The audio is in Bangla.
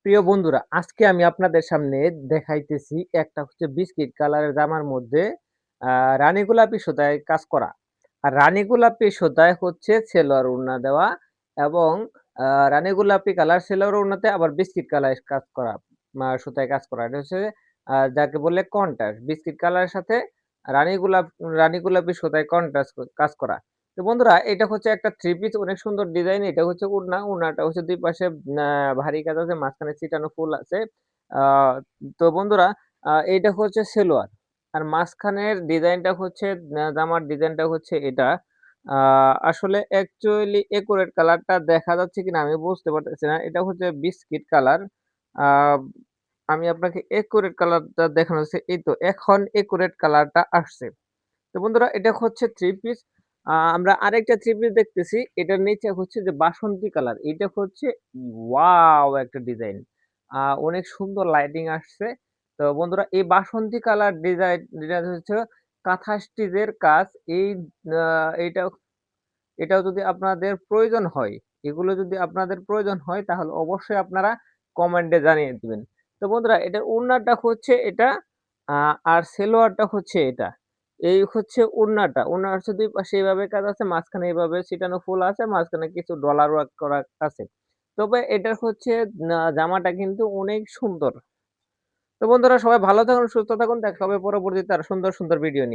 প্রিয় বন্ধুরা, আজকে আমি আপনাদের সামনে দেখাইতেছি একটা হচ্ছে বিস্কিট কালারের জামার মধ্যে আ রানী গোলাপি সুতায় কাজ করা। আর রানী গোলাপি সুতায় হচ্ছে সেলোয়ার ওড়না দেওয়া এবং রানী গোলাপি কালার সেলোয়ার ওড়নাতে আবার বিস্কিট কালারের কাজ করা, সুতায় কাজ করা। এটা হচ্ছে যাকে বলে কন্ট্রাস্ট। বিস্কিট কালারের সাথে রানী গোলাপ রানী গোলাপি সুতায় কন্ট্রাস্ট কাজ করা। তো বন্ধুরা, এটা হচ্ছে একটা থ্রি পিস অনেক সুন্দর ডিজাইন। এটা হচ্ছে ওড়না। ওড়নাটা হচ্ছে ২ পাশে আ ভারী কাজ আছে, মাঝখানে ছিটানো ফুল আছে। আ তো বন্ধুরা, এইটা হচ্ছে সেলোয়ার। আর মাঝখানের ডিজাইনটা হচ্ছে জামার ডিজাইনটা হচ্ছে এটা। আ আসলে অ্যাকচুয়ালি একুরেট কালারটা দেখা যাচ্ছে কিনা আমি বুঝতে পারতেছি না। এটা হচ্ছে বিস্কিট কালার। আ আমি আপনাকে একুরেট কালারটা দেখানো হচ্ছে। এই তো এখন একুরেট কালারটা আসছে। তো বন্ধুরা, এটা হচ্ছে 3 পিস। আমরা আরেকটা 3 পিস দেখতেছি। এটার নিচে হচ্ছে যে বাসন্তী কালার। এটা হচ্ছে ওয়াও! একটা ডিজাইন। অনেক সুন্দর লাইটিং আসছে। তো বন্ধুরা, এই বাসন্তী কালার ডিজাইন হচ্ছে কাঁথা স্টিচের কাজ। এই আ এইটা এটাও যদি আপনাদের প্রয়োজন হয়, এগুলো যদি আপনাদের প্রয়োজন হয় তাহলে অবশ্যই আপনারা কমেন্টে জানিয়ে দিবেন। তো বন্ধুরা, এটার ওড়নাটা হচ্ছে এটা, আ আর সেলোয়ারটা হচ্ছে এটা। এই হচ্ছে ওড়নাটা। ওড়নার হচ্ছে ২ পাশে এভাবে কাজ আছে, মাঝখানে এভাবে ছিটানো ফুল আছে, মাঝখানে কিছু ডলার ওয়ার্ক করা আছে। তবে এটার হচ্ছে জামাটা কিন্তু অনেক সুন্দর। তো বন্ধুরা, সবাই ভালো থাকুন, সুস্থ থাকুন। দেখা হবে পরবর্তীতে আরো সুন্দর, সুন্দর ভিডিও নিয়ে।